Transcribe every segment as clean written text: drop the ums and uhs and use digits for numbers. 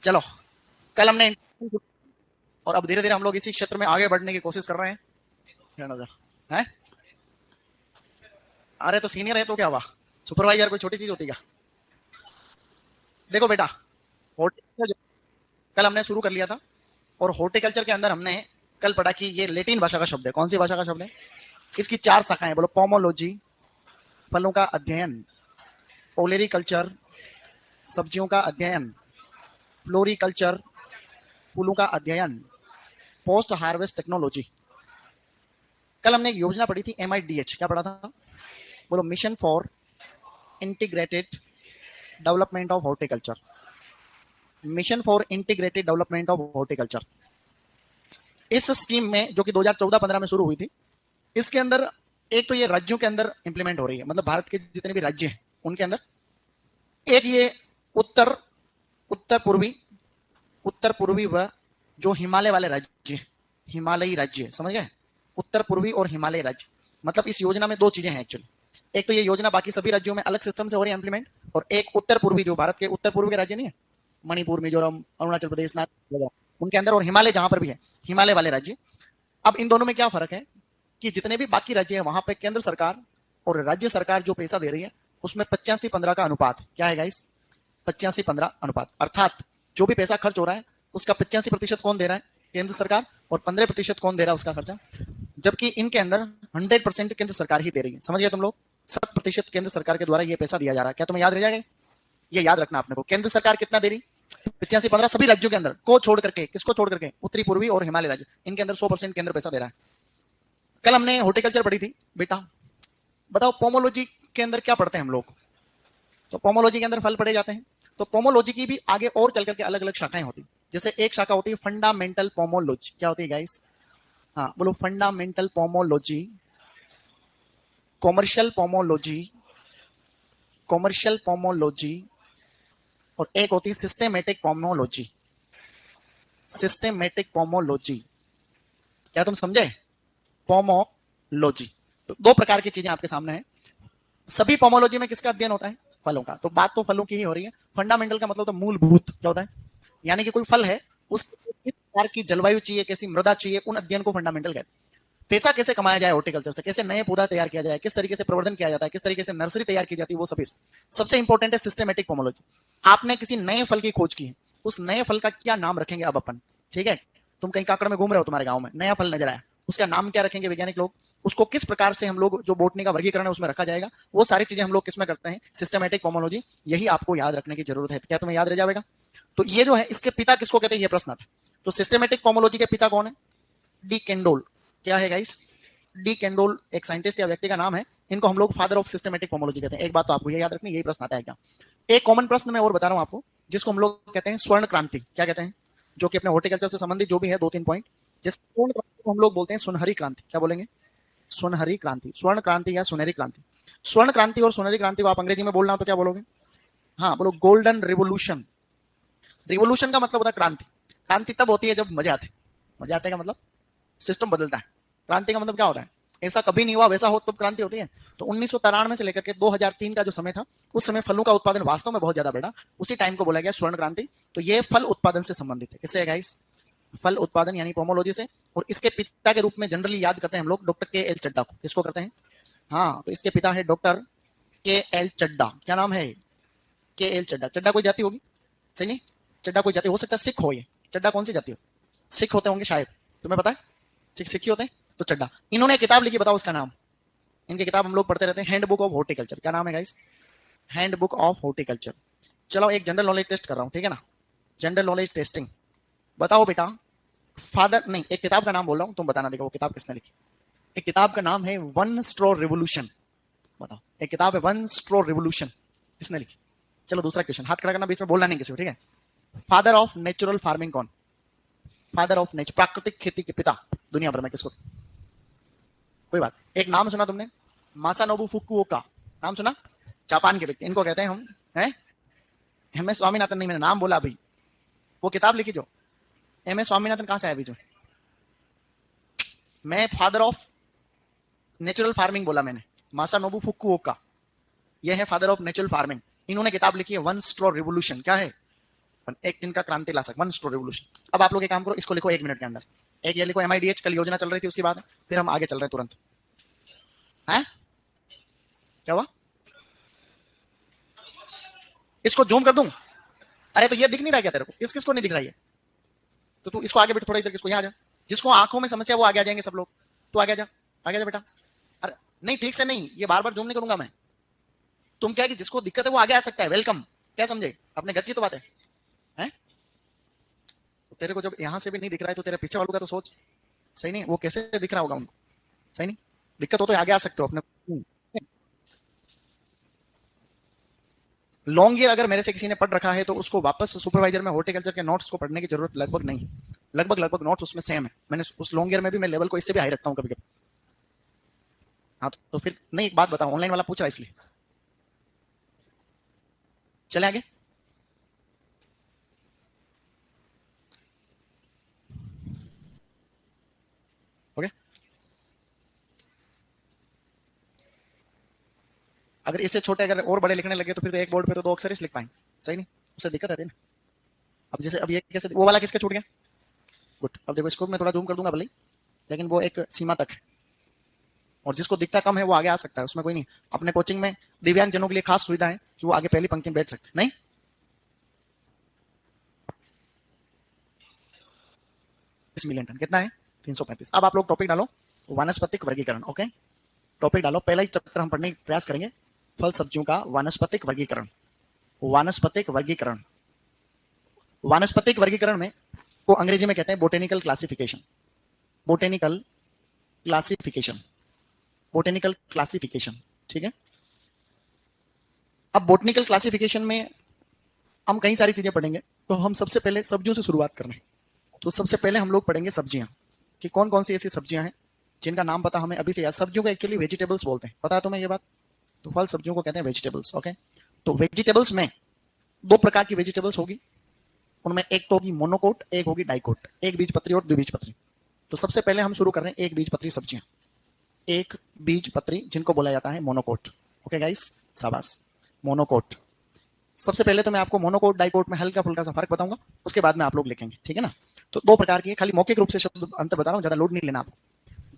चलो, कल हमने और अब धीरे धीरे हम लोग इसी क्षेत्र में आगे बढ़ने की कोशिश कर रहे हैं। क्या नजर है? अरे तो सीनियर है तो क्या हुआ, सुपरवाइजर कोई छोटी चीज होती है? देखो बेटा, हॉर्टिकल्चर कल हमने शुरू कर लिया था, और हॉर्टिकल्चर के अंदर हमने कल पढ़ा कि ये लेटिन भाषा का शब्द है। कौन सी भाषा का शब्द है? इसकी चार शाखाएं बोलो। पोमोलॉजी, फलों का अध्ययन। ओलेरिकल्चर, सब्जियों का अध्ययन। फ्लोरिकल्चर, फूलों का अध्ययन। Post harvest technology. कल हमने एक योजना पढ़ी थी, MIDH। क्या पढ़ा था? बोलो, mission for integrated development of horticulture. Mission for integrated development of horticulture. इस स्कीम में, जो कि 2014-15 में शुरू हुई थी, इसके अंदर एक तो ये राज्यों के अंदर इंप्लीमेंट हो रही है, मतलब भारत के जितने भी राज्य हैं उनके अंदर। एक ये उत्तर उत्तर पूर्वी उत्तर पूर्वी व जो हिमालय वाले राज्य, हिमालयी राज्य, समझ गए? उत्तर पूर्वी और हिमालयी राज्य, मतलब इस योजना में दो चीजें हैं एक्चुअली। एक तो ये योजना बाकी सभी राज्यों में अलग सिस्टम से हो रही है इंप्लीमेंट, और एक उत्तर पूर्वी, जो भारत के उत्तर पूर्वी के राज्य नहीं है, मणिपुर, मिजोरम, अरुणाचल प्रदेश, नागालैंड, उनके अंदर, और हिमालय जहां पर भी है, हिमालय वाले राज्य। अब इन दोनों में क्या फर्क है कि जितने भी बाकी राज्य है वहां पे केंद्र सरकार और राज्य सरकार जो पैसा दे रही है, उसमें 85-15 का अनुपात। क्या है गाइस? 85-15 अनुपात। अर्थात जो भी पैसा खर्च हो रहा है उसका 85% कौन दे रहा है? केंद्र सरकार। और 15% कौन दे रहा है उसका खर्चा? जबकि इनके अंदर 100% केंद्र सरकार ही दे रही है। समझ गए तुम लोग? 100% केंद्र सरकार के द्वारा ये पैसा दिया जा रहा है। क्या तुम्हें याद रह जाएगा? ये याद रखना आपने को। केंद्र सरकार कितना दे रही? 85-15 सभी राज्यों के अंदर को छोड़ करके। किसको छोड़ करके? उत्तरी पूर्वी और हिमालय राज्य, इनके अंदर 100% केंद्र पैसा दे रहा है। कल हमने हॉर्टिकल्चर पढ़ी थी बेटा। बताओ, पोमोलॉजी के अंदर क्या पढ़ते हैं हम लोग? तो पोमोलॉजी के अंदर फल पढ़े जाते हैं। तो पोमोलॉजी की भी आगे और चल करके अलग अलग शाखाएं होती। जैसे एक शाखा होती है फंडामेंटल पोमोलॉजी। क्या होती है गाइस? हाँ बोलो, fundamental pomology. Commercial pomology, commercial pomology. और एक होती है सिस्टेमेटिक पोमोलॉजी, सिस्टेमेटिक पोमोलॉजी। क्या तुम समझे? पोमोलॉजी। तो दो प्रकार की चीजें आपके सामने है। सभी पोमोलॉजी में किसका अध्ययन होता है? फलों का। तो बात तो फलों की ही हो रही है। फंडामेंटल का मतलब तो मूलभूत क्या होता है, यानी कि कोई फल है, उसको किस प्रकार की जलवायु चाहिए, कैसी मृदा चाहिए, उन अध्ययन को फंडामेंटल कहते हैं। पैसा कैसे कमाया जाए हॉर्टिकल्चर से, कैसे नए पौधा तैयार किया जाए, किस तरीके से प्रवर्धन किया जाता है, किस तरीके से नर्सरी तैयार की जाती है, वो सभी। सबसे इंपॉर्टेंट है सिस्टमेटिक पोमोलॉजी। आपने किसी नए फल की खोज की है, उस नए फल का क्या नाम रखेंगे अब अपन? ठीक है, तुम कहीं काकड़ में घूम रहे हो, तुम्हारे गांव में नया फल नजर आया, उसका नाम क्या रखेंगे वैज्ञानिक लोग? उसको किस प्रकार से हम लोग, जो बोटनी का वर्गीकरण है उसमें रखा जाएगा, वो सारी चीजें हम लोग किसमें करते हैं? Systematic pomology. यही आपको याद रखने की जरूरत है। क्या तुम्हें याद रह जाएगा? तो ये जो है, इसके पिता किसको कहते हैं, ये प्रश्न आता है। तो सिस्टमेटिक पोमोलॉजी के पिता कौन है? D Candolle. क्या है गाइस? डी कैंडोल एक साइंटिस्ट या व्यक्ति का नाम है। इनको हम लोग फादर ऑफ सिस्टमेटिक पोमोलॉजी कहते हैं। एक बात तो आपको ये याद रखनी, यही प्रश्न आता है क्या। एक कॉमन प्रश्न मैं और बता रहा हूं आपको, जिसको हम लोग कहते हैं स्वर्ण क्रांति। क्या कहते हैं? जो कि अपने हॉर्टिकल्चर से संबंधित जो भी है, 2-3 पॉइंट। जिस स्वर्ण क्रांति को हम लोग बोलते हैं सुनहरी क्रांति। क्या बोलेंगे? सुनहरी क्रांति, स्वर्ण क्रांति या सुनहरी क्रांति। स्वर्ण क्रांति और सुनहरी क्रांति को आप अंग्रेजी में बोलना हो तो क्या बोलोगे? हाँ बोलो, गोल्डन रिवोल्यूशन। रिवोल्यूशन का मतलब होता है क्रांति। क्रांति तब होती है जब मजे आते। मजे आते का मतलब सिस्टम बदलता है। क्रांति का मतलब क्या होता है? ऐसा कभी नहीं हुआ, वैसा हो तब क्रांति होती है। तो 1993 से लेकर के 2003 का जो समय था, उस समय फलों का उत्पादन वास्तव में बहुत ज्यादा बढ़ा। उसी टाइम को बोला गया स्वर्ण क्रांति। तो ये फल उत्पादन से संबंधित है। किससे है गाइस? फल उत्पादन यानी पोमोलॉजी से। और इसके पिता के रूप में जनरली याद करते हैं हम लोग डॉक्टर KL चड्डा को। किसको करते हैं? हाँ, तो इसके पिता है डॉक्टर KL चड्डा। क्या नाम है? KL चड्डा। चड्डा कोई जाति होगी? सही नहीं, चड्डा कोई जाति हो सकता है, सिख हो ये। चड्डा कौन सी जाति हो? सिख होते होंगे शायद, तुम्हें पता है? सिख ही होते हैं। तो चड्डा। इन्होंने किताब लिखी, बताओ उसका नाम। इनकी किताब हम लोग पढ़ते रहते हैं, हैंड बुक ऑफ हॉर्टिकल्चर। क्या नाम है guys? Hand book of horticulture. चलो एक जनरल नॉलेज टेस्ट कर रहा हूं, ठीक है ना? General knowledge testing. बताओ बेटा, फादर नहीं, एक किताब का नाम बोल रहा हूं, तुम बताना। देखो वो किताब किसने लिखी। एक किताब का नाम है वन स्ट्रॉ रिवोल्यूशन। बताओ, एक किताब है वन स्ट्रॉ रिवोल्यूशन, किसने लिखी? चलो दूसरा क्वेश्चन, हाथ खड़ा करना, बीच में बोलना नहीं किसी को, ठीक है? फादर ऑफ नेचुरल फार्मिंग कौन? फादर ऑफ नेचर, प्राकृतिक खेती के पिता दुनिया भर में किसको? कोई बात। एक नाम सुना तुमने, मासानोबु फुकुओका? नाम सुना? जापान के व्यक्ति, इनको कहते हैं हम, हैं? एम एस स्वामीनाथन नहीं, मैंने नाम बोला अभी। वो किताब लिखी जो एम एस स्वामीनाथन, कहां से आया बीच में? मैं फादर ऑफ नेचुरल फार्मिंग बोला मैंने। मासानोबु फुकुओका, यह है फादर ऑफ नेचुरल फार्मिंग। इन्होंने किताब लिखी है वन स्ट्रॉ रिवोल्यूशन। क्या है? एक दिन का क्रांति ला सकते, वन स्टोर रेवोल्यूशन। अब आप लोग एक काम करो, इसको लिखो 1 मिनट के अंदर। एक ये लिखो MIDH, कल योजना चल रही थी उसकी बात है, फिर हम आगे चल रहे हैं तुरंत। है क्या हुआ? इसको जूम कर दूं? अरे तो ये दिख नहीं रहा क्या तेरे को? किस किस को नहीं दिख रहा है? तो तू इसको आगे बैठ, थोड़ा इधर, किसको यहाँ आ जा। जिसको आंखों में समस्या वो आगे आ जाएंगे सब लोग। तू आगे जा, आगे जा बेटा। अरे नहीं, ठीक से नहीं, ये बार बार जूम नहीं करूंगा मैं। तुम क्या है कि जिसको दिक्कत है वो आगे आ सकता है, वेलकम। क्या समझे? अपने घर की तो बात है, हैं? तो तेरे को जब यहां से भी नहीं दिख रहा है तो तेरे पीछे वालों का तो सोच। सही नहीं, वो कैसे दिख रहा होगा उनको? सही नहीं, दिक्कत हो तो आगे आ सकते हो अपने। लॉन्ग ईयर अगर मेरे से किसी ने पढ़ रखा है तो उसको वापस सुपरवाइजर में हॉर्टिकल्चर के नोट्स को पढ़ने की जरूरत लगभग नहीं। लगभग नोट्स उसमें सेम है। मैंने उस लॉन्ग ईयर में भी मैं लेवल को इससे भी हाई रखता हूँ कभी कभी। हाँ तो फिर नहीं, एक बात बताओ, ऑनलाइन वाला पूछ रहा है इसलिए। चले आगे। ओके, अगर इससे छोटे अगर और बड़े लिखने लगे तो फिर तो एक बोर्ड पे तो 2 अक्षर ही लिख पाएंगे। सही नहीं, उससे दिक्कत आती है ना। अब जैसे अब ये कैसे, वो वाला किसका छूट गया? गुड। अब देखो इसको मैं थोड़ा जूम कर दूंगा भले, लेकिन वो एक सीमा तक है, और जिसको दिखता कम है वो आगे आ सकता है, उसमें कोई नहीं। अपने कोचिंग में दिव्यांग जनों के लिए खास सुविधा है कि वो आगे पहली पंक्ति में बैठ सकते नहीं। 30 मिलियन टन कितना है? 335। अब आप लोग टॉपिक डालो, वानस्पतिक वर्गीकरण। ओके, टॉपिक डालो, पहला ही चैप्टर हम पढ़ने का प्रयास करेंगे, फल सब्जियों का वानस्पतिक वर्गीकरण। वानस्पतिक वर्गीकरण, वानस्पतिक वर्गीकरण में को अंग्रेजी में कहते हैं botanical classification. Botanical classification, botanical classification, ठीक है। अब बोटेनिकल क्लासिफिकेशन में हम कई सारी चीजें पढ़ेंगे, तो हम सबसे पहले सब्जियों से शुरुआत कर रहे हैं। तो सबसे पहले हम लोग पढ़ेंगे सब्जियां, कि कौन कौन सी ऐसी सब्जियां हैं जिनका नाम पता हमें अभी से याद। सब्जियों को एक्चुअली वेजिटेबल्स बोलते हैं, पता है तुम्हें ये बात? तो फल सब्जियों को कहते हैं वेजिटेबल्स। ओके, तो वेजिटेबल्स में 2 प्रकार की वेजिटेबल्स होगी, उनमें एक तो होगी मोनोकोट, एक होगी डाइकोट, एक बीजपत्री और द्विबीजपत्री। तो सबसे पहले हम शुरू कर रहे हैं एक बीजपत्री सब्जियां, एक बीजपत्री जिनको बोला जाता है मोनोकोट। ओके गाइस, शाबाश, मोनोकोट। सबसे पहले तो मैं आपको मोनोकोट डाइकोट में हल्का फुल्का सा फर्क बताऊंगा, उसके बाद में आप लोग लिखेंगे, ठीक है ना। तो 2 प्रकार की है, खाली मौखिक रूप से शब्द अंतर बता रहा हूं, ज्यादा लोड नहीं लेना आपको।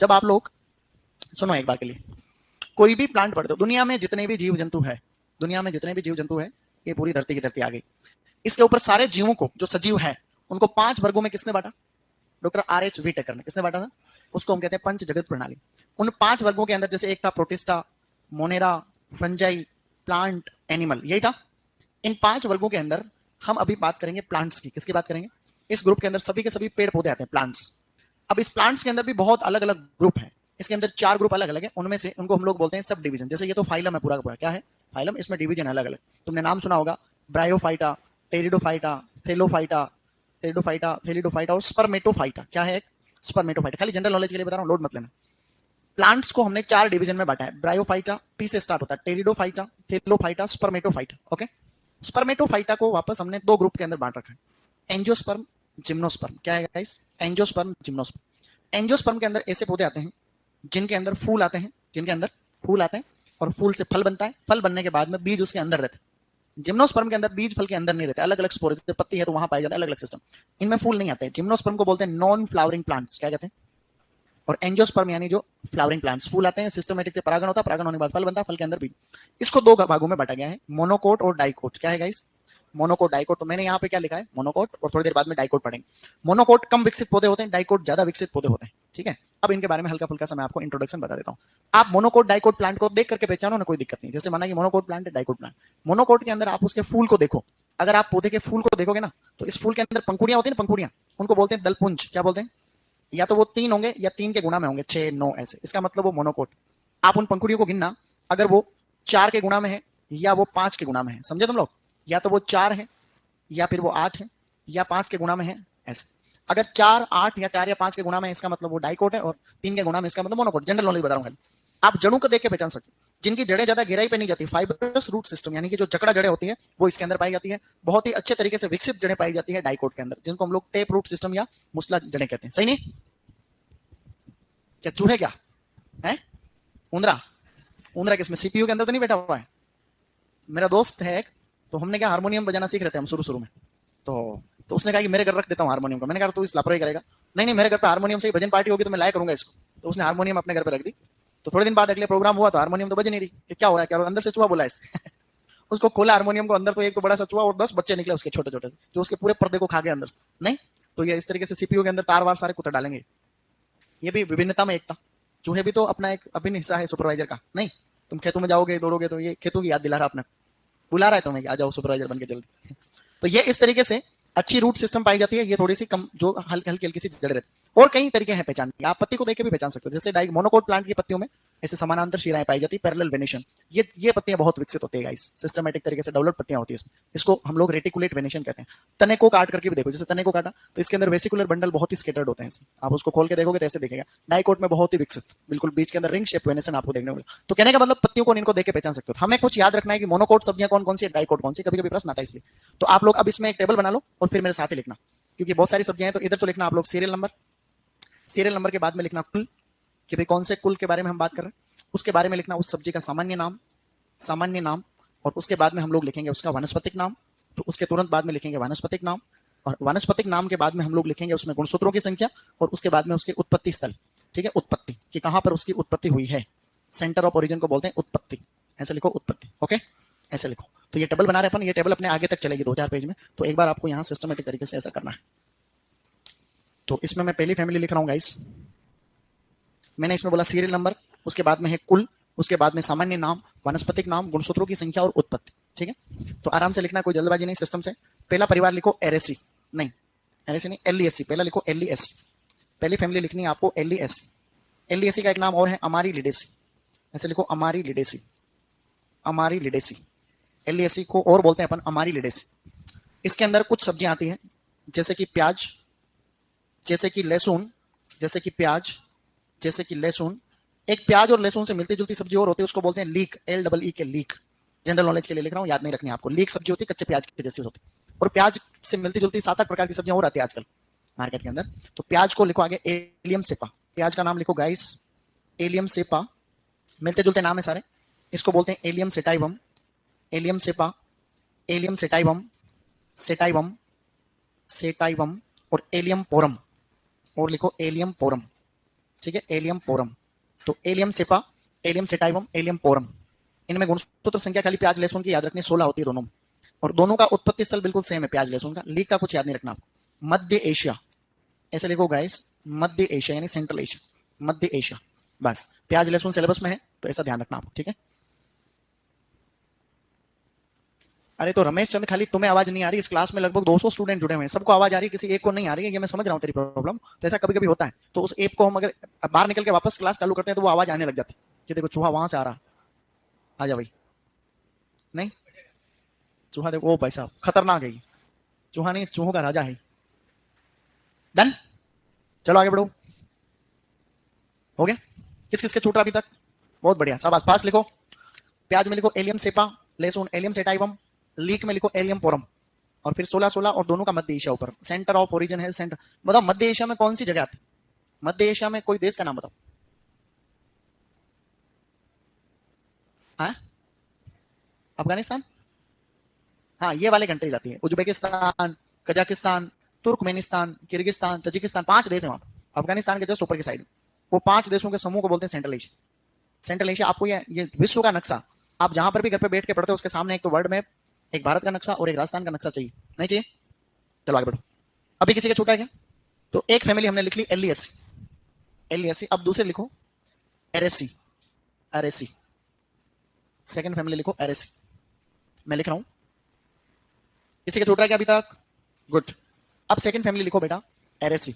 जब आप लोग सुनो एक बार के लिए, कोई भी प्लांट पढ़ते हो, दुनिया में जितने भी जीव जंतु है, दुनिया में जितने भी जीव जंतु है, ये पूरी धरती की धरती आ गई। इसके ऊपर सारे जीवों को, जो सजीव है, उनको 5 वर्गों में किसने बांटा? डॉक्टर RH व्हीटेकर ने। किसने बांटा था? उसको हम कहते हैं पंच जगत प्रणाली। उन 5 वर्गों के अंदर जैसे एक था protista, Monera, fungi, plant, animal, यही था। इन 5 वर्गों के अंदर हम अभी बात करेंगे प्लांट्स की। किसकी बात करेंगे? इस ग्रुप के अंदर सभी के सभी पेड़ पौधे आते हैं, प्लांट्स। अब इस प्लांट्स के अंदर भी बहुत अलग अलग ग्रुप हैं। इसके अंदर 4 ग्रुप अलग अलग है, उनमें से उनको हम लोग बोलते हैं सब डिवीजन। जैसे ये तो फाइलम है पूरा का पूरा, क्या है? फाइलम। इसमें डिवीजन अलग अलग। तुमने नाम सुना होगा, ब्रायोफाइटा, टेरिडोफाइटा, थेलोफाइटा, टेरिडोफाइटा, थेलिडोफाइटा और स्पर्मेटोफाइटा। क्या है? एक स्पर्मेटोफाइटा। खाली जनरल नॉलेज के लिए बता रहा हूं, लोड मत लेना। प्लांट्स को हमने 4 डिवीजन में बांटा है। ब्रायोफाइटा, पी से स्टार्ट होता है, pteridophyta, Thallophyta, Spermatophyta. Okay, Spermatophyta को वापस हमने 2 ग्रुप के अंदर बांट रखा है, एंजियोस्पर्म, जिम्नोस्पर्म। क्या है गाइस? Angiosperm, gymnosperm. एंजियोस्पर्म के अंदर ऐसे पौधे आते हैं जिनके अंदर फूल आते हैं, जिनके अंदर फूल आते हैं, और फूल से फल बनता है। फल बनने के बाद में बीज उसके अंदर रहते हैं। जिम्नोस्पर्म के अंदर बीज फल के अंदर नहीं रहते, अलग अलग स्पोर, जैसे पत्ती है तो वहां पाए जाते हैं, अलग अलग सिस्टम। इनमें फूल नहीं आते हैं। जिम्नोस्पर्म को बोलते हैं नॉन फ्लावरिंग प्लांट्स। क्या कहते हैं? और एंजियोस्पर्म यानी जो फ्लावरिंग प्लांट्स, फूल आते हैं, सिस्टमेटिक से परागण होता है, परागण होने के बाद फल बनता है, फल के अंदर बीज। इसको 2 भागों में बांटा गया है, मोनोकोट और डाइकोट। क्या है गाइस? Monocot, dicot. तो मैंने यहाँ पे क्या लिखा है? मोनोकोट, और थोड़ी देर बाद में डाइकोट पढ़ेंगे। मोनोकोट कम विकसित पौधे होते हैं, डाइकोट ज्यादा विकसित पौधे होते हैं, ठीक है। अब इनके बारे में हल्का फुल्का सा मैं आपको इंट्रोडक्शन बता देता हूँ। आप मोनोकोट डाइकोट प्लांट को देख करके पहचानो ना, कोई दिक्कत नहीं। जैसे माना कि मोनोकोट प्लांट है, डाइकोट प्लांट। मोनोकोट के अंदर आप उसके फूल को देखो, अगर आप पौधे के फूल को देखोगे ना, तो इस फूल के अंदर पंखुड़ियां होती है ना, पंखुड़ियां, उनको बोलते हैं दलपुंज। क्या बोलते हैं? या तो वो 3 होंगे या 3 के गुणा में होंगे, 6, 9 ऐसे, इसका मतलब वो मोनोकोट। आप उन पंखुड़ियों को गिनना, अगर वो 4 के गुणा में है या वो 5 के गुणा में है, समझे तुम लोग? या तो वो 4 है या फिर वो 8 है या 5 के गुणा में है, ऐसे। अगर 4, 8 या 4 या 5 के गुणा में है, इसका मतलब वो डाइकोट है, और 3 के गुणा में इसका मतलब मोनोकोट। जनरल नॉलेज बता रहा हूँ। आप जड़ों को देख के पहचान सकते, जिनकी जड़ें ज्यादा गहराई पे नहीं जाती, फाइबरस रूट सिस्टम, यानी कि जो जकड़ा जड़ें होती है वो इसके अंदर पाई जाती है। बहुत ही अच्छे तरीके से विकसित जड़ें पाई जाती है डाइकोट के अंदर, जिनको हम लोग टेप रूट सिस्टम या मुसला जड़ें कहते हैं। सही नहीं? क्या चूहे क्या है? उंदरा? उंदरा किसमें? CPU के अंदर तो नहीं बैठा हुआ है? मेरा दोस्त है एक, तो हमने क्या हारमोनियम बजाना सीख रहे थे हम शुरू शुरू में, तो उसने कहा कि मेरे घर रख देता हूँ हारमोनियम को। मैंने कहा तू इस लापरवाही करेगा? नहीं नहीं, मेरे घर पे हारमोनियम से ही भजन पार्टी होगी तो मैं लाया करूंगा इसको। तो उसने हारमोनियम अपने घर पे रख दी। तो थोड़े दिन बाद अगले प्रोग्राम हुआ तो हारमोनियम तो बज नहीं रही कि क्या हो रहा है, क्या हो रहा है? अंदर से चूहा बोला है उसको खोला हारमोनियम को, अंदर तो एक तो बड़ा सा चूहा और 10 बच्चे निकले उसके छोटे छोटे से, जो उसके पूरे पर्दे को खा गए अंदर से। नहीं तो ये इस तरीके से सीपीयू के अंदर तार वार सारे कुत्ते डालेंगे। ये भी विभिन्नता में एकता। चूहे भी तो अपना एक अभिन्न हिस्सा है सुपरवाइजर का। नहीं तुम खेतों में जाओगे दौड़ोगे तो ये खेतों की याद दिला रहा अपने, बुला रहा है तुम्हें, आ जाओ सुपरवाइजर बन के जल्दी। तो ये इस तरीके से अच्छी रूट सिस्टम पाई जाती है। ये थोड़ी सी कम जो हल्की हल्की हल्की सी जड़ रहती है। और कई तरीके हैं पहचान के, आप पत्ती को देख के भी पहचान सकते हो। जैसे डाइक मोनोकोट प्लांट की पत्तियों में ऐसे समानांतर शिराएं पाई जाती है, पैरेलल वेनेशन। ये पत्तियां बहुत विकसित होती है गाइस, सिस्टमेटिक तरीके से डेवलप पत्तियां होती है इसमें। इसको हम लोग रेटिकुलेट वेनेशन कहते हैं। तने को काट करके भी देखो, जैसे तने को काटा तो इसके अंदर वेसिकुलर बंडल बहुत ही स्केटर्ड होते हैं। आप उसको खोल के देखोगे तो ऐसे दिखेगा। डाइकोट में बहुत ही विकसित, बिल्कुल बीच के अंदर रिंग शेप वेनेशन आपको देखने को मिलेगा। तो कहने का मतलब पत्तियों को इनको देख के पहचान सकते हो। हमें कुछ याद रखना है कि मोनोकोट सब्जियां कौन कौन सी है, डाइकोट कौन सी, कभी कभी प्रश्न आता है इसलिए। तो आप लोग अब इसमें एक टेबल बना लो और फिर मेरे साथ ही लिखना, क्योंकि बहुत सारी सब्जियां हैं। तो इधर तो लिखना आप लोग सीरियल नंबर के बाद में लिखना कुल, कि भाई कौन से कुल के बारे में हम बात कर रहे हैं। उसके बारे में लिखना उस सब्जी का सामान्य नाम। और उसके बाद में हम लोग लिखेंगे उसका वानस्पतिक नाम। तो उसके तुरंत बाद में लिखेंगे वानस्पतिक नाम। और वानस्पतिक नाम के बाद में हम लोग लिखेंगे उसमें गुणसूत्रों की संख्या। और उसके बाद में उसकी उत्पत्ति स्थल, ठीक है, उत्पत्ति कि कहां पर उसकी उत्पत्ति हुई है। सेंटर ऑफ ओरिजिन को बोलते हैं उत्पत्ति। ऐसे लिखो उत्पत्ति, ओके, ऐसे लिखो। तो ये टेबल बना रहे अपन, ये टेबल अपने आगे तक चलेगी 2-4 पेज में। तो एक बार आपको यहाँ सिस्टमेटिक तरीके से ऐसा करना है। तो इसमें मैं पहली फैमिली लिख रहा हूँ गाइस। मैंने इसमें बोला सीरियल नंबर, उसके बाद में है कुल, उसके बाद में सामान्य नाम, वानस्पतिक नाम, गुणसूत्रों की संख्या और उत्पत्ति, ठीक है। तो आराम से लिखना, कोई जल्दबाजी नहीं सिस्टम से। पहला परिवार लिखो एरेसी, नहीं एरेसी नहीं, एलईएससी। पहला लिखो एलईएससी, पहली फैमिली लिखनी है आपको एलईएससी। एलईएससी का एक नाम और है अमारीलिडेसी, ऐसे लिखो अमारीलिडेसी, अमारीलिडेसी। एलईएससी को और बोलते हैं अपन अमारीलिडेसी। इसके अंदर कुछ सब्जियां आती हैं, जैसे कि प्याज, जैसे कि लहसुन, जैसे कि प्याज, जैसे कि लहसुन। एक प्याज और लहसुन से मिलती जुलती सब्जी और होती है, उसको बोलते हैं लीक, LEE के लीक। जनरल नॉलेज के लिए लिख रहा हूं, याद नहीं रखनी आपको। लीक सब्जी होती है कच्चे प्याज के जैसी होती है। और प्याज से मिलती जुलती 7-8 प्रकार की सब्जियां और आती है आजकल मार्केट के अंदर। तो प्याज को लिखो आगे एलियम सेपा, प्याज का नाम लिखो गाइस एलियम सेपा। मिलते जुलते नाम है सारे। इसको बोलते हैं Allium sativum, Allium cepa, Allium sativum, sativum, sativum और एलियम पोरम। और लिखो एलियम पोरम, ठीक है, एलियम पोरम। तो Allium cepa, Allium sativum, Allium porrum. इनमें गुणसूत्र संख्या खाली प्याज लहसुन की याद रखनी 16 होती है दोनों में। और दोनों का उत्पत्ति स्थल बिल्कुल सेम है प्याज लहसुन का। लीक का कुछ याद नहीं रखना आपको। मध्य एशिया, ऐसे लिखो गाइस, मध्य एशिया यानी सेंट्रल एशिया, मध्य एशिया। बस प्याज लहसुन सिलेबस में है तो ऐसा ध्यान रखना आपको, ठीक है। अरे तो रमेश चंद, खाली तुम्हें आवाज नहीं आ रही, इस क्लास में लगभग 200 स्टूडेंट जुड़े हुए हैं, सबको आवाज आ रही है, किसी एक को नहीं आ रही है। ये मैं समझ रहा हूँ तेरी प्रॉब्लम। तो ऐसा कभी कभी होता है। तो उस ऐप को हम अगर बाहर निकल के वापस क्लास चालू करते हैं तो वो आवाज आने लग जाती है कि देखो चूहा वहां से आ रहा, आ जा भाई। नहीं चूहा देखो, ओ भाई साहब खतरनाक है ये चूहा, नहीं चूहों का राजा है। डन, चलो आगे बढ़ो। हो गया? किस किस के छूट रहा अभी तक? बहुत बढ़िया, सब आसपास लिखो। प्याज में लिखो एलियम सेपा, लहसुन एलियम सेटाइवम, लीक में लिखो एलियम पोरम। और फिर 16-16 और दोनों का मध्य एशिया ऊपर। सेंटर ऑफ ओरिजिन है सेंटर। बताओ मध्य एशिया में कौन सी जगह आती? मध्य एशिया में कोई देश का नाम बताओ। हाँ, अफगानिस्तान, हाँ ये वाले कंट्रीज आती है। Uzbekistan, Kazakhstan, Turkmenistan, Kyrgyzstan, Tajikistan, 5 देश है वहां। अफगानिस्तान के जस्ट ऊपर की साइड। वो 5 देशों के समूह को बोलते हैं सेंट्रल एशिया। सेंट्रल एशिया आपको ये विश्व का नक्शा, आप जहां पर भी घर पे बैठ के पढ़ते हो उसके सामने एक तो वर्ल्ड मैप, एक भारत का नक्शा और एक राजस्थान का नक्शा चाहिए, नहीं चाहिए? चलो आगे बढ़ो। अभी किसी का छूटा है क्या? तो एक फैमिली हमने लिख ली एलईएससी, एलईएससी। अब दूसरे लिखो एरएससी, एरएससी। सेकंड फैमिली लिखो एरएससी। मैं लिख रहा हूं, किसी का छूट रहा है क्या अभी तक? गुड। अब सेकंड फैमिली लिखो बेटा एरएससी।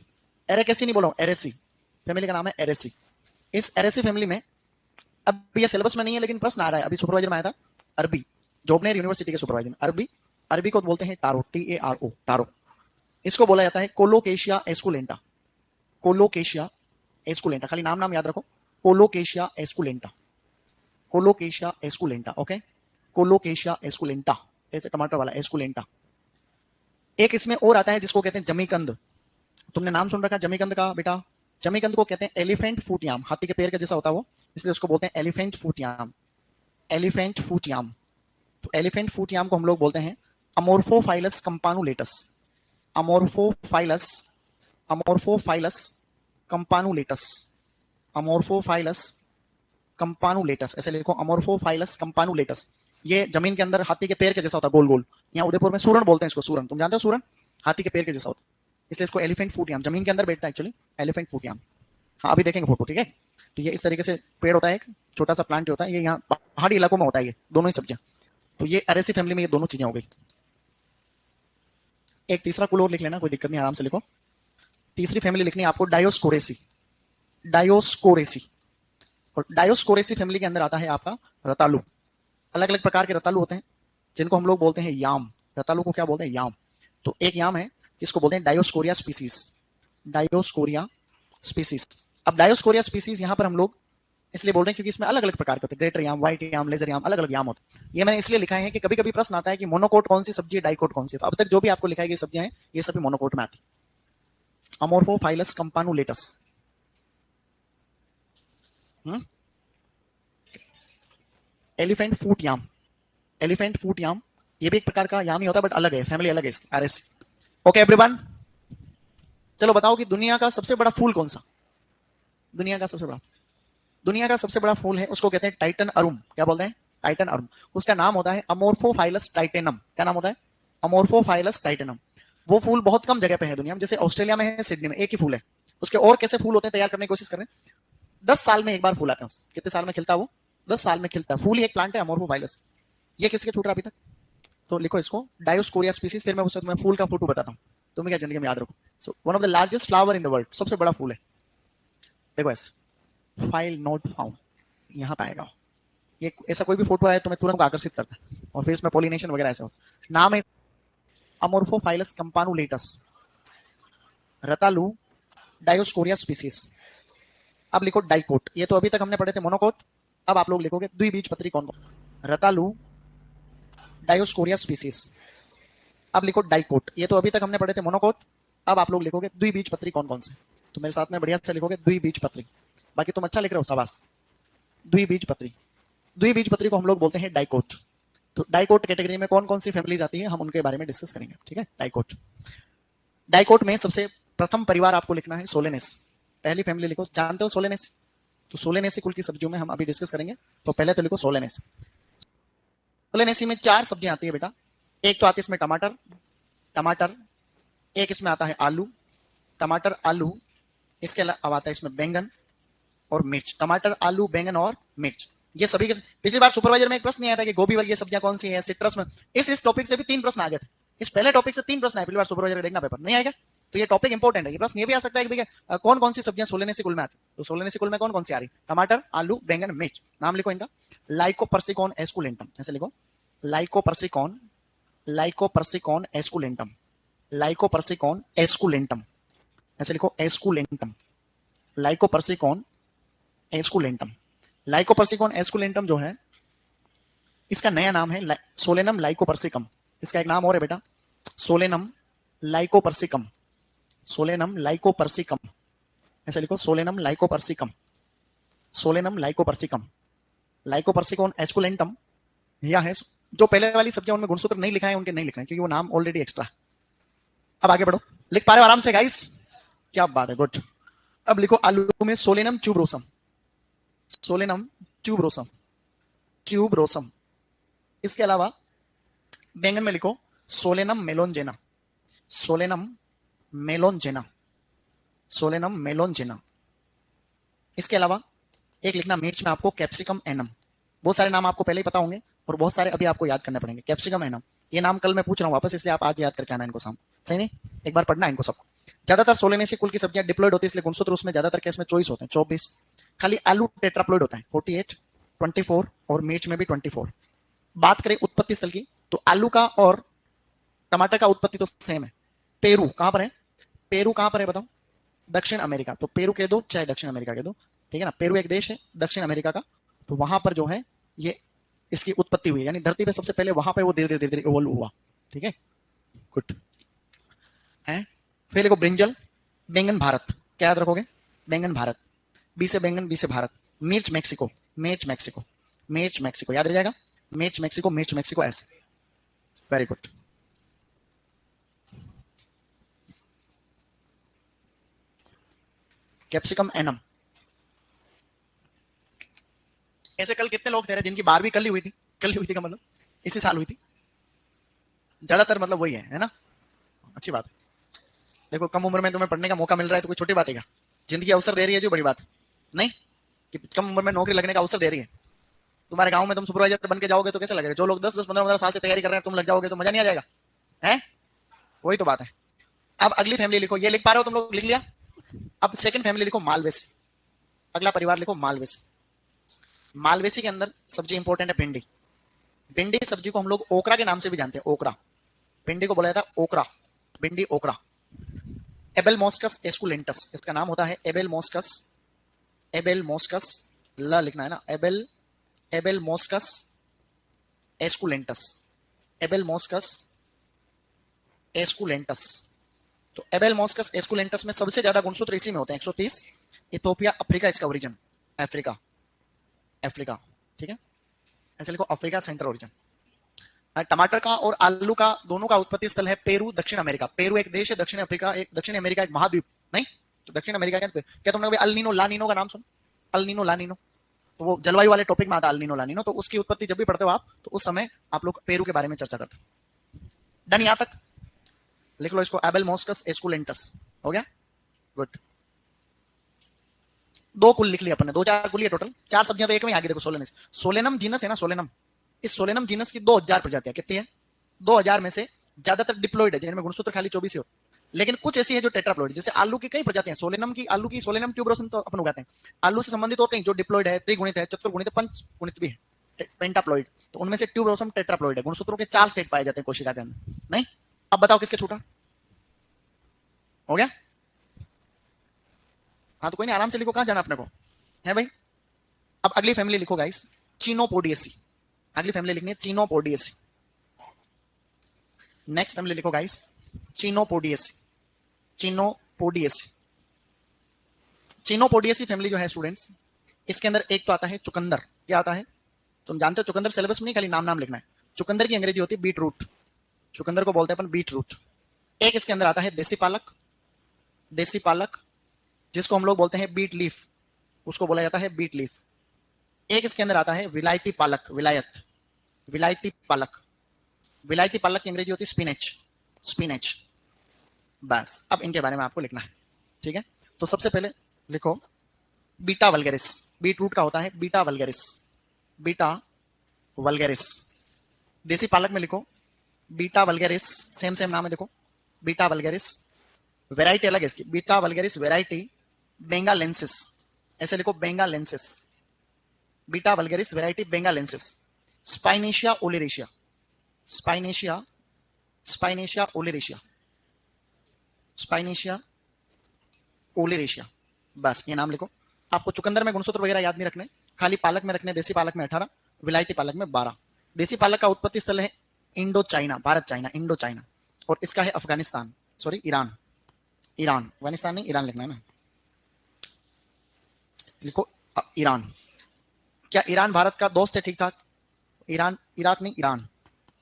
एरेकेसी नहीं बोला, एरएससी फैमिली का नाम है एरएससी। इस एरएससी फैमिली में अब ये सिलेबस में नहीं है लेकिन प्रश्न आ रहा है। अभी सुपरवाइजर में आया था अरबी, जोबनेर यूनिवर्सिटी के सुपरवाइजर में। अरबी, अरबी को बोलते हैं टारो, TARO, टारो। इसको बोला जाता है कोलोकेशिया एस्कुलेंटा, कोलोकेशिया एस्कुलेंटा। खाली नाम नाम याद रखो, colocasia esculenta, colocasia esculenta, okay, colocasia esculenta, ऐसे टमाटर वाला एस्कुलेंटा। एक इसमें और आता है जिसको कहते हैं जमीकंद। तुमने नाम सुन रखा जमीकंद का बेटा? जमीकंद को कहते हैं एलिफेंट फूट याम, हाथी के पैर के जैसा होता है वो, इसलिए उसको बोलते हैं एलिफेंट फूट याम, एलिफेंट फूट याम। तो एलिफेंट फूट याम को हम लोग बोलते हैं अमोर्फोफाइलस कंपानुलेटस, अमोर्फोफाइलस, अमोर्फोफाइलस कंपानुलेटस, अमोर्फोफाइलस कंपानुलेटस, ऐसे लिखो अमोर्फोफाइलस कंपानुलेटस। ये जमीन के अंदर हाथी के पैर के जैसा होता है, गोल गोल। यहाँ उदयपुर में सूरन बोलते हैं इसको, सूरन, तुम जानते हो सूरन, हाथी के पैर के जैसा होता है, इसलिए इसको एलिफेंट फूट याम, जमीन के अंदर बैठता है एक्चुअली, एलिफेंट फूट याम। हाँ अभी देखेंगे फोटो, ठीक है। तो ये इस तरीके से पेड़ होता है, एक छोटा सा प्लांट होता है, ये यहाँ पहाड़ी इलाकों में होता है, ये दोनों ही सब्जियां। तो ये अरेसी फैमिली में ये दोनों चीजें हो गई। एक तीसरा कुल और लिख लेना, कोई दिक्कत नहीं, आराम से लिखो। तीसरी फैमिली लिखनी है आपको डायोस्कोरेसी, डायोस्कोरेसी। और डायोस्कोरेसी फैमिली के अंदर आता है आपका रतालू। अलग अलग प्रकार के रतालू होते हैं जिनको हम लोग बोलते हैं याम। रतालू को क्या बोलते हैं? याम। तो एक याम है जिसको बोलते हैं डायोस्कोरिया स्पीसीज, डायोस्कोरिया स्पीसीज। अब डायोस्कोरिया स्पीसीज यहां पर हम लोग इसलिए बोल रहे हैं क्योंकि इसमें अलग अलग प्रकार के होते हैं, ग्रेटर याम, व्हाइट याम, लेजर याम, अलग अलग याम होते हैं। ये मैंने इसलिए लिखा है कि कभी कभी प्रश्न आता है कि मोनोकोट कौन सी सब्जी है, डाइकोट कौन सी है। तो अब तक जो भी आपको लिखाई गई सब्जियां हैं ये सभी मोनोकोट में आती। अमोर्फोफाइलस कंपानुलेटस, एलिफेंट फूट याम, एलिफेंट फूट याम, ये भी एक प्रकार का याम ही होता है बट अलग है, फैमिली अलग है इसकी, आरएस। ओके एवरीवन, चलो बताओ कि दुनिया का सबसे बड़ा फूल कौन सा? दुनिया का सबसे बड़ा, दुनिया का सबसे बड़ा फूल है उसको कहते हैं टाइटन अरुम। क्या बोलते हैं? टाइटन अरुम। उसका नाम होता है अमोर्फोफाइलस टाइटेनम। क्या नाम होता है? अमोर्फोफाइलस टाइटेनम। वो फूल बहुत कम जगह पे है दुनिया में, जैसे ऑस्ट्रेलिया में है, सिडनी में एक ही फूल है। उसके और कैसे फूल होते हैं तैयार करने की कोशिश करें। 10 साल में एक बार फूल आते हैं। कितने साल में खिलता है वो? 10 साल में खिलता है। फूल ही एक प्लांट है अमोर्फोफाइलस। ये किसके छूट रहा अभी तक? तो लिखो इसको डायोस्कोरिया स्पीसीज, फिर मैं उससे तुम्हें फूल का फोटो बताता हूँ, तुम्हें क्या जिंदगी में याद रखो। So one of the largest flower in the world, सबसे बड़ा फूल है। देखो ऐसे, फाइल नोट फाउंड, यहाँ पे आएगा। ये ऐसा कोई भी फोटो आए तो मैं तुरंत आकर्षित करता है, और फिर इसमें पॉलिनेशन वगैरह ऐसा होता। नाम है अमोर्फोफाइलस कंपानुलेटस, रतालू, डायोस्कोरिया स्पीसीज। अब लिखो डाइकोट, ये तो अभी तक हमने पढ़े थे मोनोकोट। अब आप लोग लिखोगे द्विबीजपत्री कौन कौन? रतालू, डायोस्कोरिया स्पीसीज। अब लिखो डाइकोट, ये तो अभी तक हमने पढ़े थे मोनोकोट। अब आप लोग लिखोगे द्विबीजपत्री कौन कौन से? तो मेरे साथ में बढ़िया से लिखोगे द्विबीजपत्री। बाकी तुम अच्छा लिख रहे हो, शाबाश। द्विबीजपत्री, द्विबीजपत्री को हम लोग बोलते हैं डाइकोट। तो डाइकोट कैटेगरी में कौन कौन सी फैमिलीज आती है हम उनके बारे में डिस्कस करेंगे, ठीक है। डाइकोट, डाइकोट में सबसे प्रथम परिवार आपको लिखना है सोलेनेस। पहली फैमिली लिखो, जानते हो सोलेनेस? तो सोलेनेसी कुल की सब्जियों में हम अभी डिस्कस करेंगे। तो पहले तो लिखो सोलेनेसी। सोलेनेसी में 4 सब्जियां आती है बेटा। एक तो आती है इसमें टमाटर, टमाटर। एक इसमें आता है आलू, टमाटर आलू। इसके अलावा आता है इसमें बैंगन और मिर्च। टमाटर, आलू, बैंगन और मिर्च, ये सभी के। पिछली बार सुपरवाइजर में एक प्रश्न नहीं आया था कि गोभी वर्गीय सब्जियां कौन सी है, सिट्रस में। इस टॉपिक से भी 3 प्रश्न आ गए थे। इस पहले टॉपिक से 3 प्रश्न आए पिछली बार सुपरवाइजर, देखना पेपर नहीं आएगा। तो ये टॉपिक इंपॉर्टेंट है। ये प्रश्न ये भी आ सकता है कि भैया कौन कौन सी सब्जियां सोलेनेसी कुल में आती है। तो सोलेनेसी कुल में कौन कौन सी आ रही? टमाटर, आलू, बैंगन, मिर्च। नाम लिखो इनका, लाइकोपर्सिकॉन एस्कुलेंटम, ऐसे लिखो, लाइकोपर्सिकॉन, लाइकोपर्सिकॉन एस्कुलेंटम, लाइकोपर्सिकॉन एस्कुलेंटम, ऐसे लिखो एस्कुलेंटम, लाइकोपर्सिकॉन एस्कुलेंटम। लाइकोपर्सिकॉन एस्कुलेंटम जो है इसका नया नाम है सोलेनम लाइकोपर्सिकम। इसका एक नाम और है बेटा, सोलेनम लाइकोपर्सिकम, सोलेनम लाइकोपर्सिकम, ऐसे लिखो Solanum lycopersicum, Solanum lycopersicum. Lycopersicon esculentum यह है। जो पहले वाली सब्जियां उनमें गुणसूत्र नहीं लिखा है उनके नहीं लिखना है क्योंकि वो नाम ऑलरेडी एक्स्ट्रा। अब आगे बढ़ो, लिख पा रहे हो आराम से गाइस? क्या बात है, गुड। अब लिखो आलू में Solanum tuberosum, Solanum tuberosum, tuberosum. इसके अलावा बैंगन में लिखो सोलेनम मेलोनजेना, सोलेनम मेलोनजेना, सोलेनम मेलोनजेना। इसके अलावा एक लिखना मिर्च में आपको कैप्सिकम एनम। बहुत सारे नाम आपको पहले ही पता होंगे और बहुत सारे अभी आपको याद करने पड़ेंगे। कैप्सिकम एनम, ये नाम कल मैं पूछ रहा हूं वापस, इसलिए आप आज याद करके आना इनको सामने, सही नहीं? एक बार पढ़ना इनको सबको। ज्यादातर सोलेनेसी कुल की सब्जियां डिप्लॉयड होती है, इसलिए गुणसूत्र उसमें ज्यादातर केस में चॉइस होते हैं 24। खाली आलू टेट्राप्लॉयड होता है 48, 24 और मिर्च में भी 24। बात करें उत्पत्ति स्थल की तो आलू का और टमाटर का उत्पत्ति तो सेम है। पेरू कहां पर है? पेरू कहां पर है बताओ? दक्षिण अमेरिका। तो पेरू कह दो चाहे दक्षिण अमेरिका कह दो, ठीक है ना। पेरू एक देश है दक्षिण अमेरिका का, तो वहां पर जो है ये इसकी उत्पत्ति हुई, यानी धरती पे सबसे पहले वहां पे वो धीरे धीरे धीरे इवॉल्व हुआ, ठीक है। गुड है। फिर देखो ब्रिंजल, बैंगन भारत, क्या याद रखोगे? बैंगन भारत, बी से बैंगन, बी से भारत। मिर्च मैक्सिको, मिर्च मैक्सिको, मिर्च मैक्सिको, याद रह जाएगा। मिर्च मैक्सिको, मिर्च मैक्सिको, ऐसे। Very good. Capsicum annuum. ऐसे कल कितने लोग थे जिनकी 12वीं कल ही हुई थी? कल ही हुई थी का मतलब इसी साल हुई थी। ज्यादातर मतलब वही है ना? अच्छी बात है। देखो कम उम्र में तुम्हें पढ़ने का मौका मिल रहा है तो कोई छोटी बात है क्या? जिंदगी अवसर दे रही है जो बड़ी बात है। नहीं कि कम उम्र में नौकरी लगने का अवसर दे रही है। तुम्हारे गांव में तुम सुपरवाइजर बन के जाओगे तो कैसे लगेगा? जो लोग 10-10 15-15 साल से तैयारी कर रहे हैं तुम लग जाओगे तो मजा नहीं आ जाएगा? है वही तो बात है। अब अगली फैमिली लिखो, ये लिख पा रहे हो तुम लोग? लिख लिया। अब सेकंड फैमिली लिखो मालवेसी। अगला परिवार लिखो मालवेसी। मालवेसी के अंदर सब्जी इंपॉर्टेंट है भिंडी। भिंडी की सब्जी को हम लोग ओकरा के नाम से भी जानते हैं, ओकरा। भिंडी को बोला जाता है ओकरा, भिंडी ओकरा। एबेल मॉस्कस एस्कुलेंटस, इसका नाम होता है एबेल मॉस्कस। एबेल मॉस्कस, ल लिखना है ना, Abel, Abelmoschus esculentus. Abelmoschus esculentus. तो एबेल मॉस्कस एस्कुलेंटस में सबसे ज्यादा गुणसूत्र इसी में होते हैं, 130। इथोपिया अफ्रीका इसका ओरिजिन, अफ्रीका, अफ्रीका। ठीक है, ऐसे लिखो अफ्रीका सेंटर ओरिजिन। टमाटर का और आलू का दोनों का उत्पत्ति स्थल है पेरू, दक्षिण अमेरिका। पेरू एक देश है, दक्षिण अफ्रीका एक, दक्षिण अमेरिका एक महाद्वीप। नहीं तो दक्षिण अमेरिका क्या तुमने कभी अल नीनो ला नीनो का नाम सुना? अल नीनो ला नीनो, तो वो जलवायु वाले टॉपिक में आता है अल नीनो ला नीनो। तो उसकी उत्पत्ति जब भी पढ़ते हो आप तो उस समय आप लोग पेरू के बारे में चर्चा करते हो। डन यहां तक? लिख लो इसको, एबेल मॉस्कस एस्कुलेंटस। हो गया, गुड। दो कुल लिख लिया अपन ने, 2-4 कुल टोटल। 4 सब्जियां तो एक में आ गई। देखो सोलेनस, सोलेनम जीनस है ना, सोलेनम। इस सोलेनम जीनस की 2000 प्रजातियां। कितनी है? 2000 में से ज्यादातर डिप्लॉइड है, जिनमें गुणसूत्र खाली 24 ही होते। लेकिन कुछ ऐसी है जो टेट्राप्लॉइड, जैसे आलू की कई प्रजातियां हैं। सोलेनम की, आलू की सोलेनम ट्यूबरोसन तो अपन उगाते हैं। आलू से संबंधित और कई जो डिप्लॉइड है, त्रिगुणित है, चतुर्गुणित है, पंचगुणित भी है, पेंटाप्लॉइड। तो उनमें से ट्यूबरोसम टेट्राप्लॉइड है। गुणसूत्रों के 4 सेट पाए जाते हैं कोशिका के अंदर। नहीं, अब बताओ किसके छूटा? हो गया? हाँ तो कोई नहीं, आराम से लिखो, कहां जाना अपने को है भाई। अब अगली फैमिली लिखो गाइस, चीनोपोडियसी। अगली फैमिली लिखनी है चीनोपोडियसी। नेक्स्ट फैमिली लिखो गाइस, चीनोपोडियसी। चीनोपोडियसी, चीनोपोडियसी फैमिली जो है स्टूडेंट्स, इसके अंदर एक तो आता है चुकंदर। क्या आता है? तुम जानते हो चुकंदर सिलेबस में नहीं, खाली नाम नाम लिखना है। चुकंदर की अंग्रेजी होती है बीट रूट। चुकंदर को बोलते हैं अपन बीट रूट। एक इसके अंदर आता है देसी पालक। देसी पालक जिसको हम लोग बोलते हैं बीट लीफ, उसको बोला जाता है बीट लीफ। एक इसके अंदर आता है विलायती पालक, विलायत, विलायती पालक। विलायती पालक की अंग्रेजी होती है स्पिनेच, स्पिनेच। बस अब इनके बारे में आपको लिखना है। ठीक है, तो सबसे पहले लिखो बीटा वल्गेरिस। बीट रूट का होता है बीटा वल्गेरिस, बीटा वल्गेरिस। देसी पालक में लिखो बीटा वल्गेरिस, सेम सेम नाम है देखो, बीटा वल्गेरिस। वैरायटी अलग है इसकी, बीटा वल्गेरिस वैरायटी बेंगालेंसिस। ऐसे लिखो bengalensis, Beta vulgaris variety bengalensis. Spinacia oleracea, Spinacia, Spinacia oleracea, Spinacia oleracea. बस ये नाम लिखो। आपको चुकंदर में गुणसूत्र वगैरह याद नहीं रखने, खाली पालक में रखने। देसी पालक में 18, विलायती पालक में 12। देसी पालक का उत्पत्ति स्थल है Indo China, Bharat China, Indo China. और इसका है Afghanistan, sorry Iran, Iran, Afghanistan नहीं, ईरान लिखना है ना। लिखो ईरान। क्या ईरान भारत का दोस्त है ठीक ठाक? ईरान, इराक नहीं, ईरान।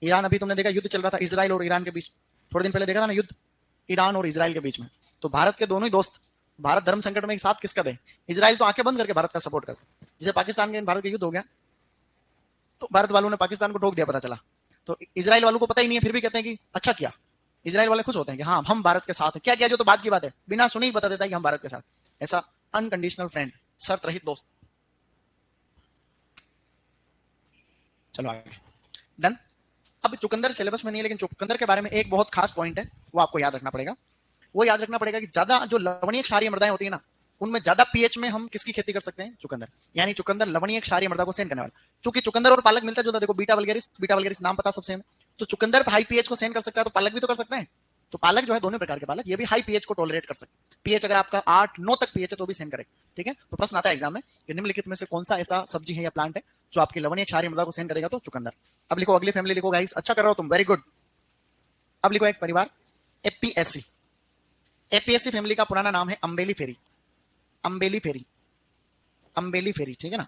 ईरान अभी तुमने देखा युद्ध चल रहा था इजराइल और ईरान के बीच, थोड़े दिन पहले देखा था ना युद्ध, ईरान और इजराइल के बीच में। तो भारत के दोनों ही दोस्त, भारत धर्म संकट में एक साथ किसका दे? इजराइल तो आंखें बंद करके भारत का सपोर्ट करता। जैसे पाकिस्तान के भारत का युद्ध हो गया तो भारत वालों ने पाकिस्तान को ठोक दिया, पता चला। तो इजराइल वालों को पता ही नहीं है, फिर भी कहते हैं कि अच्छा किया। इजराइल वाले खुश होते हैं कि हाँ हम भारत के साथ हैं। क्या किया जो तो बात की बात है, बिना सुने ही बता देता है कि हम भारत के साथ। ऐसा अनकंडीशनल फ्रेंड, शर्त रहित दोस्त। चलो आगे, डन। अब चुकंदर सिलेबस में नहीं है, लेकिन चुकंदर के बारे में एक बहुत खास पॉइंट है, वो आपको याद रखना पड़ेगा। वो याद रखना पड़ेगा कि ज्यादा जो लवणीय क्षारीय मृदाएं होती है ना, उनमें ज्यादा पीएच में हम किसकी खेती कर सकते हैं? चुकंदर। यानी चुकंदर लवणीय क्षारीय मृदा को सहन करने वाला। चूंकि चुकंदर और पालक मिलता जुलता, देखो बीटा वल्गेरिस, बीटा वल्गेरिस नाम पता सबसे है। तो चुकंदर हाई पीएच को सहन कर सकता है, तो पालक भी तो कर सकते हैं। तो पालक जो है दोनों प्रकार के पालक, ये भी हाई पीएच को टॉलरेट कर सकते हैं। पीएच अगर आपका 8-9 तक पीएच है तो भी सहन करेगा। ठीक है, तो प्रश्न आता है एग्जाम में कि निम्नलिखित में से कौन सा ऐसा सब्जी है या प्लांट है जो आपकी लवणीय क्षारीय मृदा को सहन करेगा? तो चुकंदर। अब लिखो अगली फैमिली लिखो गाइस, अच्छा कर रहे हो तुम, वेरी गुड। अब लिखो एक परिवार एपीएससी। एपीएससी फैमिली का पुराना नाम है अम्बेली फेरी, अम्बेली फेरी, अम्बेली फेरी। ठीक है ना,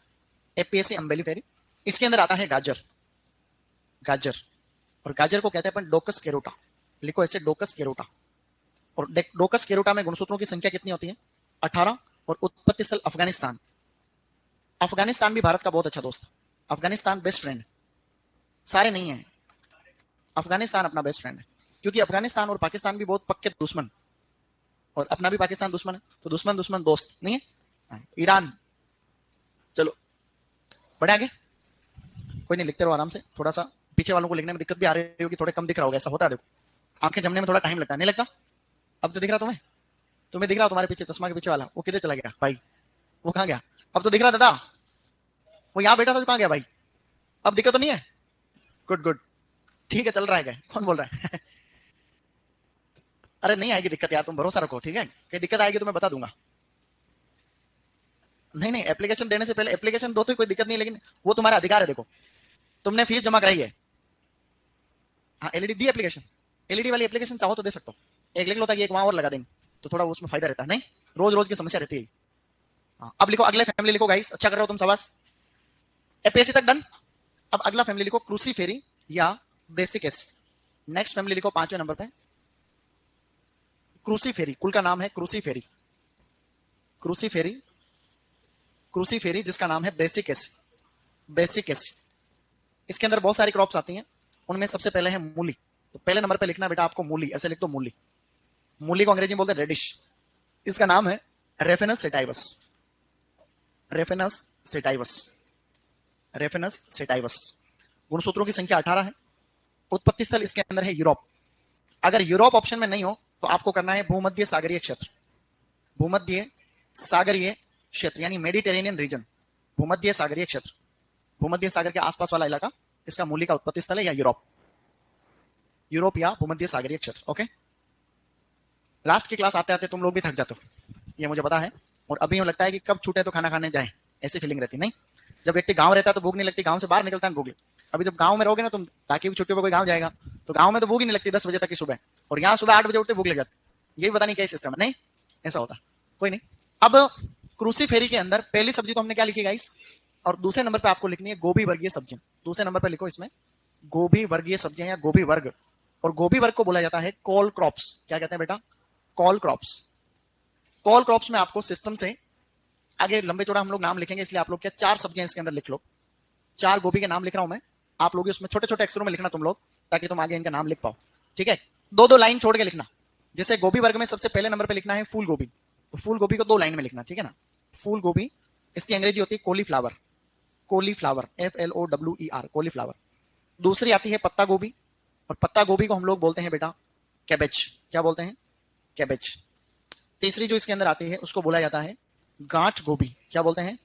एपीएससी अम्बेली फेरी। इसके अंदर आता है गाजर, गाजर। और गाजर को कहते हैं अपन डोकस केरोटा। लिखो ऐसे डोकस केरोटा। और डोकस केरोटा में गुणसूत्रों की संख्या कितनी होती है? 18, और उत्पत्ति स्थल अफगानिस्तान। अफगानिस्तान भी भारत का बहुत अच्छा दोस्त। अफगानिस्तान बेस्ट फ्रेंड, सारे नहीं है, अफगानिस्तान अपना बेस्ट फ्रेंड है, क्योंकि अफगानिस्तान और पाकिस्तान भी बहुत पक्के दुश्मन, और अपना भी पाकिस्तान दुश्मन है, तो दुश्मन दुश्मन दोस्त नहीं है। ईरान, चलो बढ़े आगे, कोई नहीं, लिखते रहो आराम से। थोड़ा सा पीछे वालों को लिखने में दिक्कत भी आ रही होगी, थोड़े कम दिख रहा होगा, ऐसा होता है, देखो आंखें जमने में थोड़ा टाइम लगता है, नहीं लगता? अब तो दिख रहा तुम्हें, तुम्हें दिख रहा, तुम्हारे पीछे चश्मा के पीछे वाला वो किधर चला गया भाई, वो कहाँ गया? अब तो दिख रहा दादा, वो यहाँ बैठा था, तो कहाँ गया भाई? अब दिक्कत तो नहीं है? गुड गुड, ठीक है, चल रहा है क्या? कौन बोल रहा है? अरे नहीं आएगी दिक्कत यार, तुम भरोसा रखो, ठीक है, कहीं दिक्कत आएगी तो मैं बता दूंगा। नहीं नहीं, एप्लीकेशन देने से पहले एप्लीकेशन दो तो कोई दिक्कत नहीं, लेकिन वो तुम्हारा अधिकार है। देखो तुमने फीस जमा कराई है, हाँ एलईडी दी एप्लीकेशन, एलईडी वाली एप्लीकेशन चाहो तो दे सकते हो, एक लिख लो ताकि एक वहां और लगा देंगे तो थोड़ा उसमें फायदा रहता है, नहीं रोज रोज की समस्या रहती है। हाँ, अब लिखो अगले फैमिली लिखो गाइस, अच्छा कर रहे हो तुम शाबाश। एपीएससी तक डन। अब अगला फैमिली लिखो क्रूसीफेरी या ब्रेसिकेस। नेक्स्ट फैमिली लिखो 5वें नंबर पे क्रूसीफेरी, कुल का नाम है क्रूसीफेरी, क्रूसीफेरी, क्रूसीफेरी जिसका नाम है ब्रेसिकेस, ब्रेसिकेस। इसके अंदर बहुत सारी क्रॉप्स आती हैं, उनमें सबसे पहले है मूली। तो पहले नंबर पे लिखना बेटा आपको मूली, ऐसे लिख दो मूली। मूली को अंग्रेजी में बोलते हैं रेडिश। इसका नाम है Raphanus sativus, Raphanus sativus, Raphanus sativus. गुणसूत्रों की संख्या 18 है। उत्पत्ति स्थल इसके अंदर है यूरोप। अगर यूरोप ऑप्शन में नहीं हो तो आपको करना है भूमध्य सागरीय क्षेत्र, भूमध्य सागरीय क्षेत्र यानी मेडिटेरेनियन रीजन, भूमध्य सागरीय क्षेत्र, भूमध्य सागर के आसपास वाला इलाका, इसका मूली का उत्पत्ति स्थल है, या यूरोप, यूरोप या भूमध्य सागरीय क्षेत्र। ओके, लास्ट की क्लास आते आते तुम लोग भी थक जाते हो, ये मुझे पता है, और अभी यूं लगता है कि कब छूटे तो खाना खाने जाए, ऐसी फीलिंग रहती नहीं। जब व्यक्ति गांव रहता है तो भूख नहीं लगती, गांव से बाहर निकलता है भूख लगती। अभी जब गांव में रहोगे ना तुम, ताकि भी छुट्टियों पर कोई गांव जाएगा तो गांव में तो भूख ही नहीं लगती 10 बजे तक की सुबह, और यहाँ सुबह 8 बजे उठते भूख लग जाती। ये भी पता नहीं क्या सिस्टम है, नहीं ऐसा होता, कोई नहीं। अब क्रूसी फेरी के अंदर पहली सब्जी तो हमने क्या लिखी गाइस, और दूसरे नंबर पे आपको लिखनी है गोभी वर्गीय सब्जियां। दूसरे नंबर पे लिखो इसमें गोभी वर्गीय सब्जियां या गोभी वर्ग, और गोभी वर्ग को बोला जाता है कॉल क्रॉप्स। क्या कहते हैं बेटा? Call crops. कॉल क्रॉप्स में आपको सिस्टम से आगे लंबे चौड़ा हम लोग नाम लिखेंगे, इसलिए आप लोग क्या 4 सब्जियां इसके अंदर लिख लो। 4 गोभी के नाम लिख रहा हूं मैं, आप लोग उसमें छोटे छोटे अक्षरों में लिखना तुम लोग, ताकि तुम आगे इनका नाम लिख पाओ, ठीक है? दो दो लाइन छोड़ के लिखना। जैसे गोभी वर्ग में सबसे पहले नंबर पे लिखना है फूल गोभी, तो फूल गोभी को 2 लाइन में लिखना, ठीक है ना? फूल गोभी, इसकी अंग्रेजी होती है कोलीफ्लावर, कोलीफ्लावर, FLOWER, कोलीफ्लावर। दूसरी आती है पत्ता गोभी, और पत्ता गोभी को हम लोग बोलते हैं बेटा कैबेज। क्या बोलते हैं? कैबेज। तीसरी जो इसके अंदर आती है उसको बोला जाता है गांठ गोभी। क्या बोलते हैं?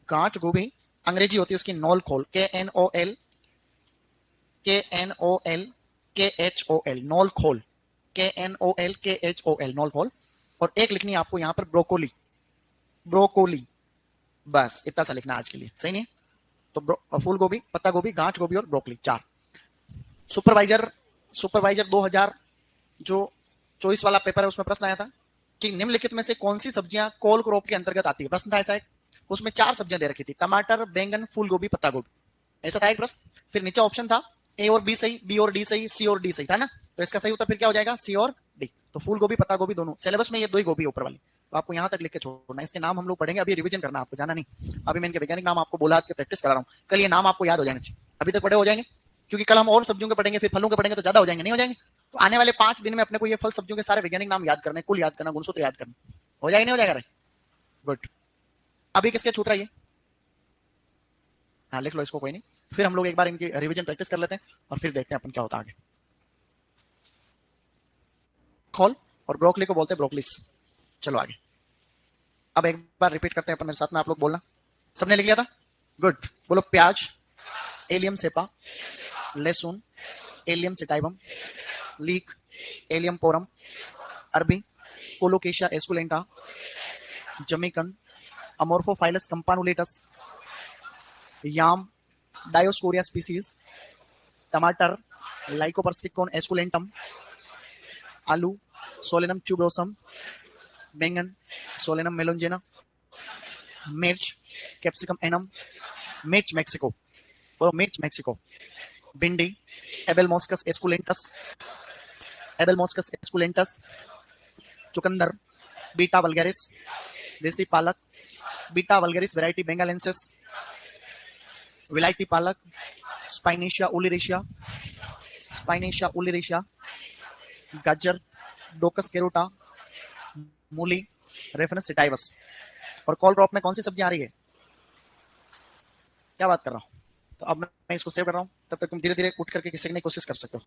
गांठ गोभी। अंग्रेजी होती है उसकी नॉल खोल, KNOL, KNOL, नॉल खोल, KNOL, नॉल खोल। और एक लिखनी है आपको यहां पर ब्रोकोली, ब्रोकोली, बस इतना सा लिखना आज के लिए, सही नहीं है? तो फूल गोभी, पत्ता गोभी, गांठ गोभी और ब्रोकोली, 4। सुपरवाइजर, सुपरवाइजर 2000 जो 24 वाला पेपर है उसमें प्रश्न आया था कि निम्नलिखित में से कौन सी सब्जियां कोल क्रॉप के अंतर्गत आती है। प्रश्न था ऐसा एक, उसमें 4 सब्जियां दे रखी थी, टमाटर, बैंगन, फूल गोभी, पत्ता गोभी, ऐसा था एक प्रश्न। फिर नीचे ऑप्शन था ए और बी सही, बी और डी सही, सी और डी सही था ना, तो इसका सही उत्तर फिर क्या हो जाएगा? सी और डी। तो फूल गोभी, पत्ता गोभी दोनों सिलेबस में ये 2 ही गोभी ऊपर वाली, तो आपको यहां तक लिख के छोड़ना। इसके नाम हम लोग पढ़ेंगे, अभी रिवीजन करना, आपको जाना नहीं। अभी मैं इनके वैज्ञानिक नाम आपको बोला के प्रैक्टिस करा रहा हूँ, कल ये नाम आपको याद हो जाने चाहिए, अभी तक पढ़े हो जाएंगे, क्योंकि कल हम और सब्जियों के पढ़ेंगे, फिर फलों के पढ़ेंगे तो ज्यादा हो जाएंगे, नहीं हो जाएंगे? तो आने वाले 5 दिन में अपने को ये फल सब्जियों के सारे वैज्ञानिक नाम याद करने, कुल याद करना, गुणसूत्र याद करना, हो जाएगा नहीं हो जाएगा? गुड। अभी किसके छूट रहा है ये? हाँ लिख लो इसको, कोई नहीं, फिर हम लोग एक बार इनकी रिवीजन प्रैक्टिस कर लेते हैं और फिर देखते हैं अपन क्या होता है आगे। खोल और ब्रोकली को बोलते हैं ब्रोकलिस। चलो आगे, अब एक बार रिपीट करते हैं अपन, मेरे साथ में आप लोग बोलना। सबने लिख लिया था? गुड। बोलो प्याज, एलियम सेपा, लहसुन, एलियम सिटाइबम, लीक, एलियम पोरम, अरबी, कोलोकेशिया एस्कुलेंटा, जमीकन, अमोर्फोफाइलस कंपानुलेटस, याम, डायोस्कोरिया स्पीसीज, टमाटर, लाइकोपर्सिकॉन एस्कुलेंटम, आलू, सोलेनम ट्यूबरोसम, बैंगन, सोलेनम मेलोंजेना, मिर्च, कैप्सिकम एनम, मिर्च मैक्सिको, बोलो मिर्च मैक्सिको, भिंडी, एबेलमोस्कस एस्कुलेंटस, एबेलमोस्कस एस्कुलेंटस, चुकंदर, बीटा वल्गैरिस, देसी पालक, बीटा वल्गरिस वैरायटी बेंगालेंसिस, विलायती पालक, स्पाइनेशिया ओलिरेशिया, स्पाइनेशिया ओलिरेशिया, गाजर, डोकस केरोटा, मूली, रेफरंस सिटाइवस। और कॉल ड्रॉप में कौन सी सब्जी आ रही है? क्या बात कर रहा हूं? तो अब मैं इसको सेव कर रहा हूं, तब तक तुम धीरे धीरे उठ करके किसी की कोशिश कर सकते हो।